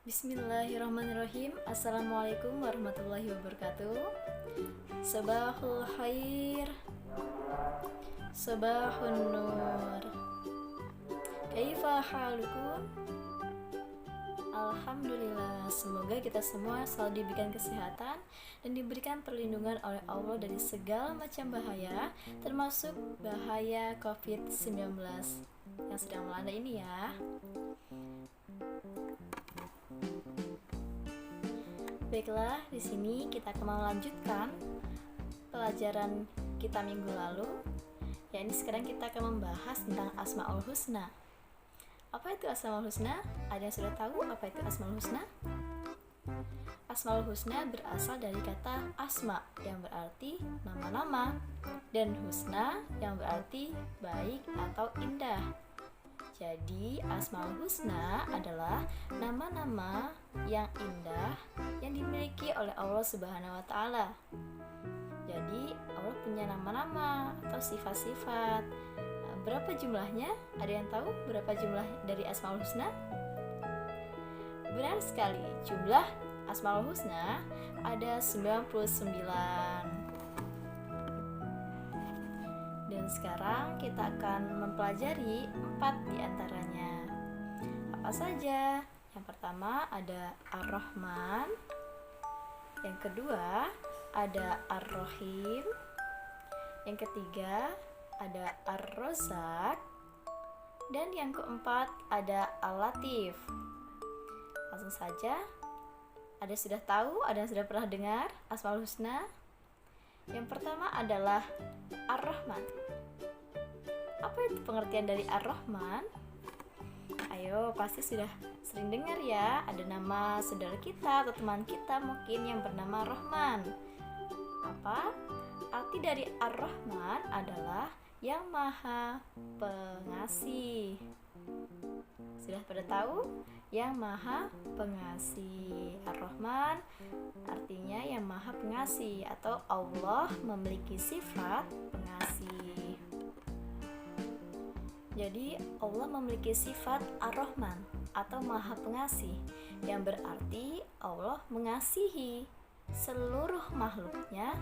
Bismillahirrahmanirrahim. Assalamualaikum warahmatullahi wabarakatuh. Sabahul khair, sabahun nur. Kaifa halukum? Alhamdulillah, semoga kita semua selalu diberikan kesehatan dan diberikan perlindungan oleh Allah dari segala macam bahaya, termasuk bahaya COVID-19 yang sedang melanda ini ya. Baiklah, di sini kita akan melanjutkan pelajaran kita minggu lalu. Ya, ini sekarang kita akan membahas tentang Asmaul Husna. Apa itu Asmaul Husna? Ada yang sudah tahu apa itu Asmaul Husna? Asmaul Husna berasal dari kata asma yang berarti nama-nama dan husna yang berarti baik atau indah. Jadi Asmaul Husna adalah nama-nama yang indah yang dimiliki oleh Allah Subhanahu wa taala. Jadi Allah punya nama-nama atau sifat-sifat. Berapa jumlahnya? Ada yang tahu berapa jumlah dari Asmaul Husna? Benar sekali, jumlah Asmaul Husna ada 99. Dan sekarang kita akan mempelajari 4 diantaranya. Apa saja? Yang pertama ada Ar-Rahman. Yang kedua ada Ar-Rahim. Yang ketiga ada Ar-Razzaq. Dan yang keempat ada Al-Latif. Langsung saja. Ada yang sudah tahu? Ada yang sudah pernah dengar Asmaul Husna? Yang pertama adalah Ar-Rahman. Apa itu pengertian dari Ar-Rahman? Ayo, pasti sudah sering dengar ya. Ada nama saudara kita atau teman kita mungkin yang bernama Rahman. Apa? Arti dari Ar-Rahman adalah yang maha pengasih. Sudah pada tahu? Yang maha pengasih. Ar-Rahman artinya yang maha pengasih, atau Allah memiliki sifat pengasih. Jadi Allah memiliki sifat Ar-Rahman atau maha pengasih, yang berarti Allah mengasihi seluruh makhluknya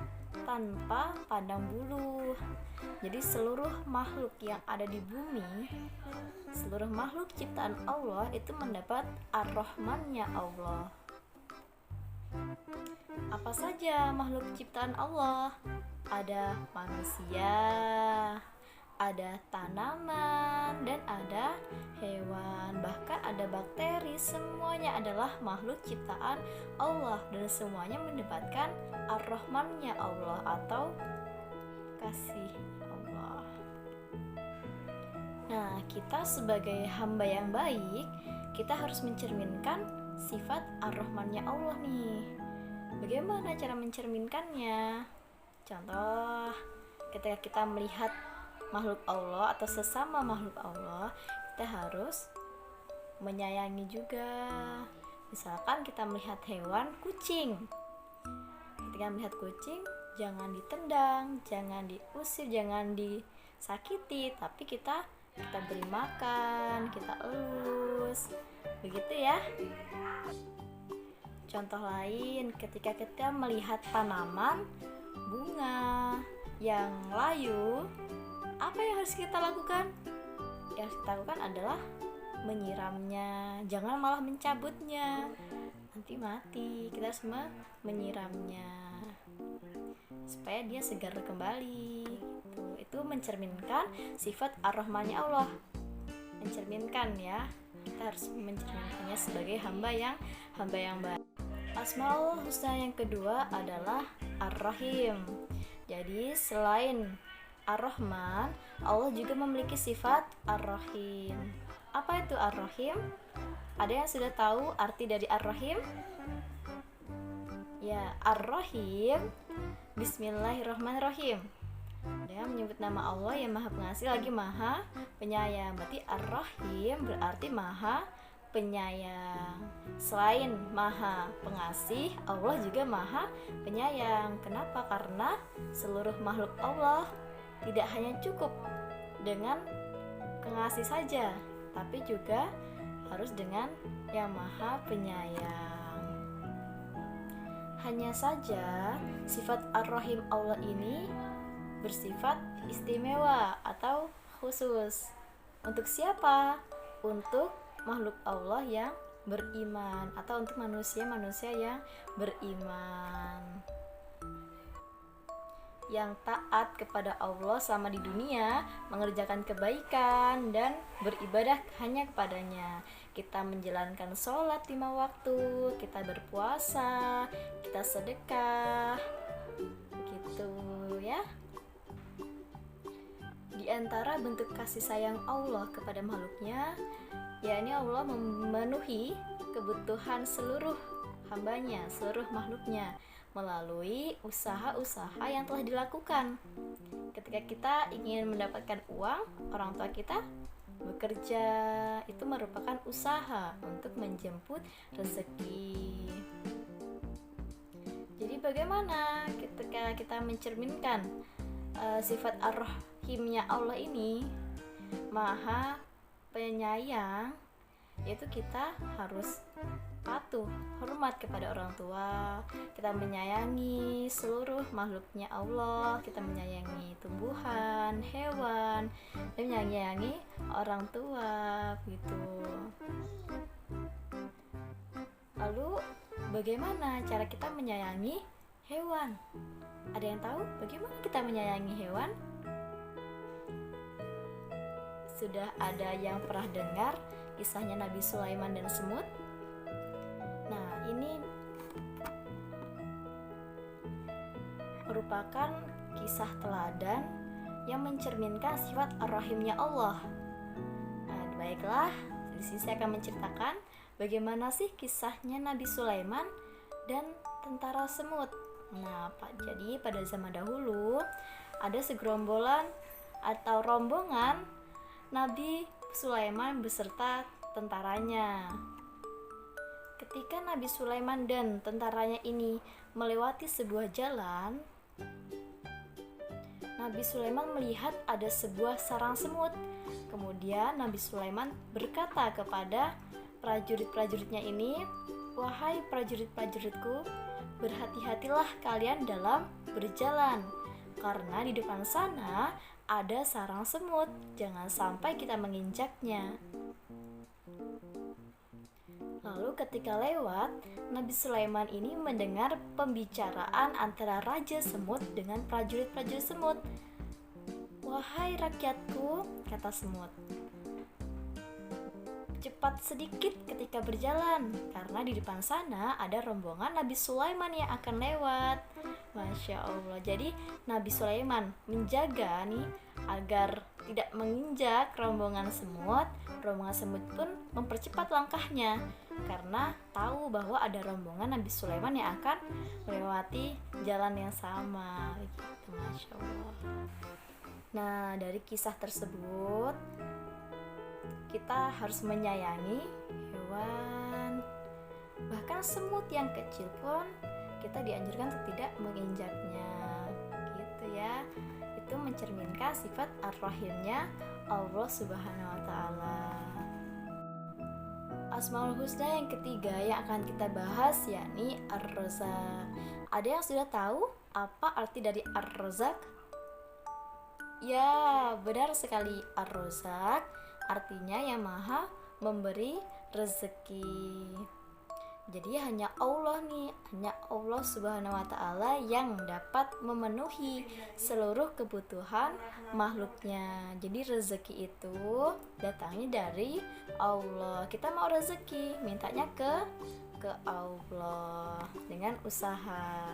tanpa pandang bulu. Jadi seluruh makhluk yang ada di bumi, seluruh makhluk ciptaan Allah itu mendapat Ar-Rahman-nya Allah. Apa saja makhluk ciptaan Allah? Ada manusia, ada tanaman, dan ada hewan, bahkan ada bakteri. Semuanya adalah makhluk ciptaan Allah dan semuanya mendapatkan Ar-Rahman-nya Allah atau kasih Allah. Nah, kita sebagai hamba yang baik, kita harus mencerminkan sifat Ar-Rahman-nya Allah nih. Bagaimana cara mencerminkannya? Contoh, ketika kita melihat makhluk Allah atau sesama makhluk Allah, kita harus menyayangi juga. Misalkan kita melihat hewan kucing. Ketika melihat kucing, jangan ditendang, jangan diusir, jangan disakiti, tapi kita beri makan, kita elus. Begitu ya. Contoh lain, ketika kita melihat tanaman bunga yang layu, apa yang harus kita lakukan? Yang harus kita lakukan adalah menyiramnya, jangan malah mencabutnya, nanti mati. Kita harus menyiramnya supaya dia segar kembali. Itu mencerminkan sifat Ar-Rahman-nya Allah. Mencerminkan ya, kita harus mencerminkannya sebagai hamba yang baik. Asmaul Husna yang kedua adalah Ar-Rahim. Jadi selain Ar-Rahman, Allah juga memiliki sifat Ar-Rahim. Apa itu Ar-Rahim? Ada yang sudah tahu arti dari Ar-Rahim? Ya, Ar-Rahim, Bismillahirrahmanirrahim. Ada yang menyebut nama Allah yang maha pengasih lagi maha penyayang. Berarti Ar-Rahim berarti maha penyayang. Selain maha pengasih, Allah juga maha penyayang. Kenapa? Karena seluruh makhluk Allah tidak hanya cukup dengan pengasih saja, tapi juga harus dengan yang Maha Penyayang. Hanya saja sifat Ar-Rahim Allah ini bersifat istimewa atau khusus. Untuk siapa? Untuk makhluk Allah yang beriman atau untuk manusia-manusia yang beriman, yang taat kepada Allah selama di dunia, mengerjakan kebaikan dan beribadah hanya kepadanya. Kita menjalankan sholat 5 waktu, kita berpuasa, kita sedekah, gitu ya. Di antara bentuk kasih sayang Allah kepada makhluknya, yakni Allah memenuhi kebutuhan seluruh hambanya, seluruh makhluknya melalui usaha-usaha yang telah dilakukan. Ketika kita ingin mendapatkan uang, orang tua kita bekerja, itu merupakan usaha untuk menjemput rezeki. Jadi bagaimana ketika kita mencerminkan sifat Ar-Rahimnya Allah ini, Maha Penyayang, yaitu kita harus patuh, hormat kepada orang tua, kita menyayangi seluruh makhluknya Allah, kita menyayangi tumbuhan, hewan, dan menyayangi orang tua, gitu. Lalu bagaimana cara kita menyayangi hewan? Ada yang tahu bagaimana kita menyayangi hewan? Sudah ada yang pernah dengar kisahnya Nabi Sulaiman dan semut? Nah, ini merupakan kisah teladan yang mencerminkan sifat Ar-Rahimnya Allah. Nah, baiklah, di sini saya akan menceritakan bagaimana sih kisahnya Nabi Sulaiman dan tentara semut. Nah, jadi pada zaman dahulu ada segerombolan atau rombongan Nabi Sulaiman beserta tentaranya. Ketika Nabi Sulaiman dan tentaranya ini melewati sebuah jalan, Nabi Sulaiman melihat ada sebuah sarang semut. Kemudian Nabi Sulaiman berkata kepada prajurit-prajuritnya ini, "Wahai prajurit-prajuritku, berhati-hatilah kalian dalam berjalan, karena di depan sana ada sarang semut, jangan sampai kita menginjaknya." Lalu ketika lewat, Nabi Sulaiman ini mendengar pembicaraan antara Raja Semut dengan prajurit-prajurit semut. "Wahai rakyatku," kata semut, "cepat sedikit ketika berjalan, karena di depan sana ada rombongan Nabi Sulaiman yang akan lewat." Masya Allah. Jadi Nabi Sulaiman menjaga nih agar tidak menginjak rombongan semut. Rombongan semut pun mempercepat langkahnya karena tahu bahwa ada rombongan Nabi Sulaiman yang akan melewati jalan yang sama, gitu. Masya Allah. Nah, dari kisah tersebut kita harus menyayangi hewan, bahkan semut yang kecil pun kita dianjurkan untuk tidak menginjaknya, gitu ya. Itu mencerminkan sifat Ar-Rahimnya Allah Subhanahu wa Ta'ala. Asmaul Husna yang ketiga yang akan kita bahas yakni Ar-Razzaq. Ada yang sudah tahu apa arti dari Ar-Razzaq? Ya, benar sekali. Ar-Razzaq artinya yang Maha memberi rezeki. Jadi hanya Allah nih, hanya Allah Subhanahu wa Ta'ala yang dapat memenuhi seluruh kebutuhan makhluknya. Jadi rezeki itu datangnya dari Allah. Kita mau rezeki, mintanya ke Allah dengan usaha.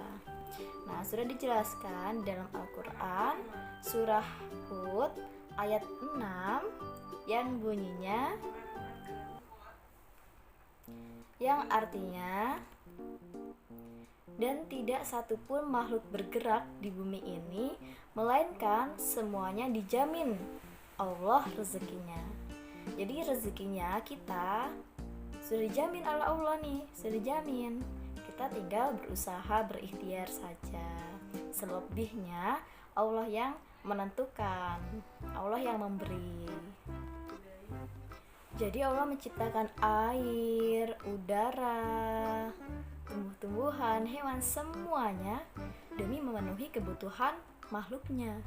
Nah, sudah dijelaskan dalam Al-Qur'an surah Hud ayat 6 yang bunyinya, yang artinya, "Dan tidak satupun makhluk bergerak di bumi ini, melainkan semuanya dijamin Allah rezekinya." Jadi rezekinya kita sudah dijamin oleh Allah nih, sudah dijamin. Kita tinggal berusaha, berikhtiar saja. Selebihnya Allah yang menentukan, Allah yang memberi. Jadi Allah menciptakan air, udara, tumbuh-tumbuhan, hewan, semuanya demi memenuhi kebutuhan makhluknya.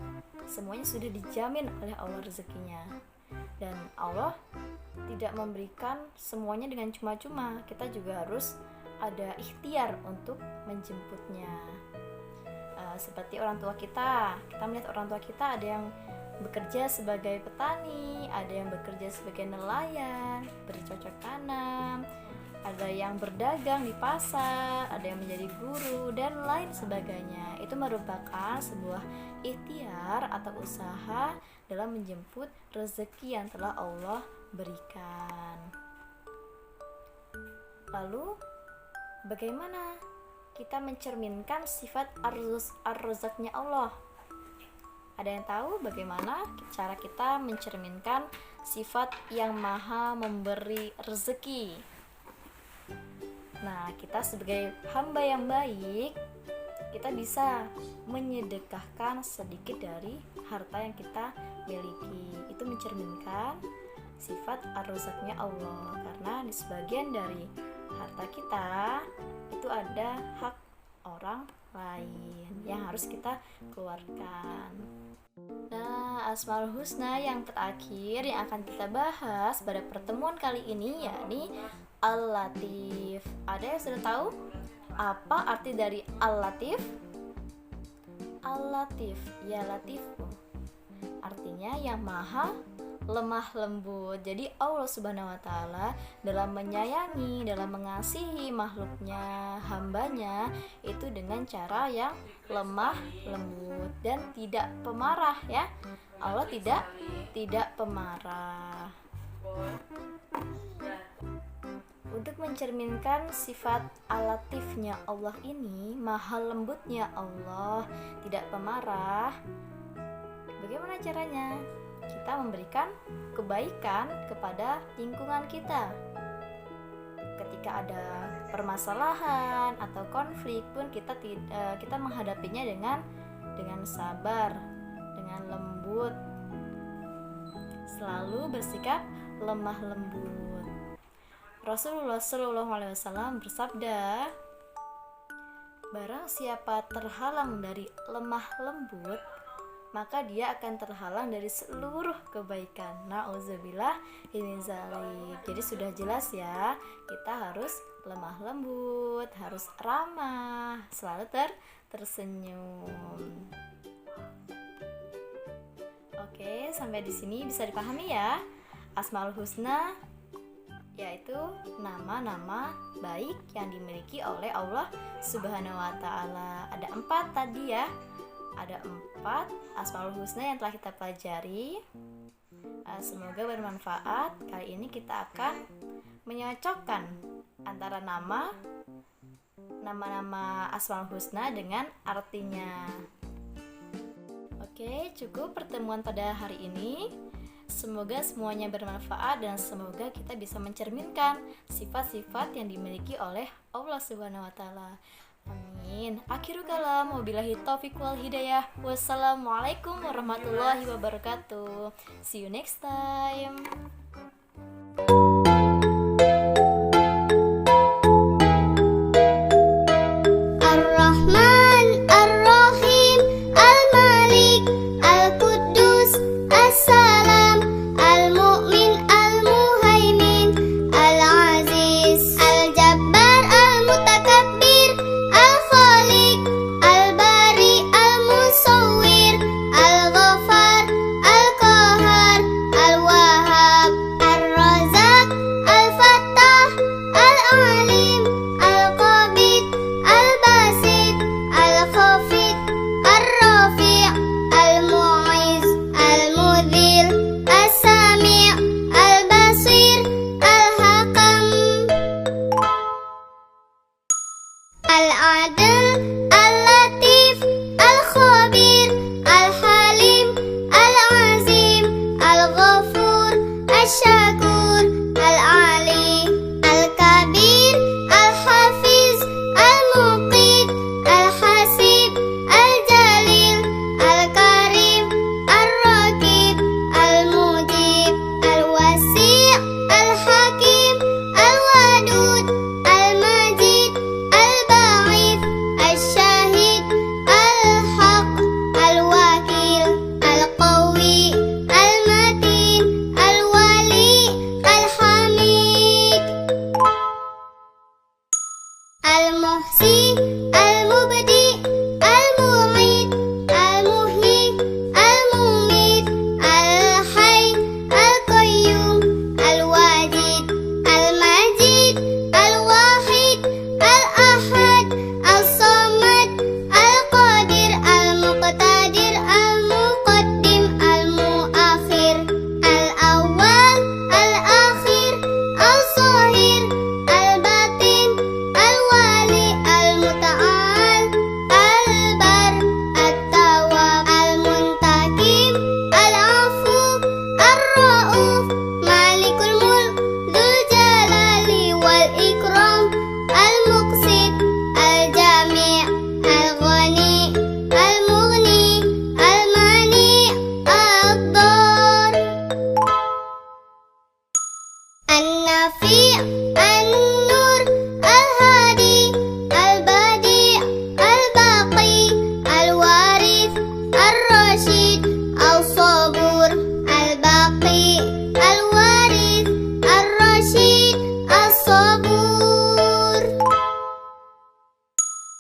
Semuanya sudah dijamin oleh Allah rezekinya. Dan Allah tidak memberikan semuanya dengan cuma-cuma. Kita juga harus ada ikhtiar untuk menjemputnya. Seperti orang tua kita melihat orang tua kita ada yang bekerja sebagai petani, ada yang bekerja sebagai nelayan, bercocok tanam, ada yang berdagang di pasar, ada yang menjadi guru, dan lain sebagainya. Itu merupakan sebuah ikhtiar atau usaha dalam menjemput rezeki yang telah Allah berikan. Lalu, bagaimana kita mencerminkan sifat ar-razaknya Allah? Ada yang tahu bagaimana cara kita mencerminkan sifat yang maha memberi rezeki? Nah, kita sebagai hamba yang baik, kita bisa menyedekahkan sedikit dari harta yang kita miliki. Itu mencerminkan sifat ar-razaknya Allah, karena di sebagian dari harta kita itu ada hak orang lain yang harus kita keluarkan. Nah, Asmaul Husna yang terakhir yang akan kita bahas pada pertemuan kali ini yakni Al-Latif. Ada yang sudah tahu apa arti dari Al-Latif? Al-Latif, ya Latifu, artinya yang maha lemah lembut. Jadi Allah Subhanahu wa Ta'ala dalam menyayangi, dalam mengasihi makhluknya, hambanya itu dengan cara yang lemah lembut dan tidak pemarah ya. Allah tidak pemarah. Untuk mencerminkan sifat al-latifnya Allah ini, maha lembutnya Allah, tidak pemarah, bagaimana caranya? Kita memberikan kebaikan kepada lingkungan kita. Ketika ada permasalahan atau konflik pun kita menghadapinya dengan sabar, dengan lembut, selalu bersikap lemah lembut. Rasulullah SAW bersabda, barang siapa terhalang dari lemah lembut, maka dia akan terhalang dari seluruh kebaikan. Na'udzubillah min dzalik. Jadi sudah jelas ya, kita harus lemah lembut, harus ramah, selalu tersenyum. Oke, sampai di sini bisa dipahami ya. Asmaul Husna yaitu nama-nama baik yang dimiliki oleh Allah Subhanahu wa Ta'ala. Ada 4 tadi ya. Ada 4 Asmaul Husna yang telah kita pelajari. Semoga bermanfaat. Kali ini kita akan menyocokkan antara nama-nama Asmaul Husna dengan artinya. Oke, cukup pertemuan pada hari ini. Semoga semuanya bermanfaat dan semoga kita bisa mencerminkan sifat-sifat yang dimiliki oleh Allah Subhanahu wa Ta'ala. Amin. Akhiru kalam, wabillahi taufiq wal hidayah. Wassalamualaikum warahmatullahi wabarakatuh. See you next time. Ar-Rahman, Ar-Rahim, Al-Malik, Al-Quddus, As-Salam, Al-Mu'min, Al-Muhaimin, Al-Aziz, Al-Jabbar, Al-Mutakabbir, Al-Khaliq, Al-Bari, Al-Musawwir, Al-Ghaffar, Al-Qahhar, Al-Wahhab, Ar-Razzaq, Al-Fattah, Al-Alim, Al-Qabid, Al-Basit, Al-Khafid, Ar-Rafi', Al-Mu'iz, Al-Mudhil, As-Sami', Al-Basir, Al-Hakam, Al-Adil, Al-Latif, Al-Khabir, Al-Halim, Al-Azim, Al-Ghafur, Asy-Syakur.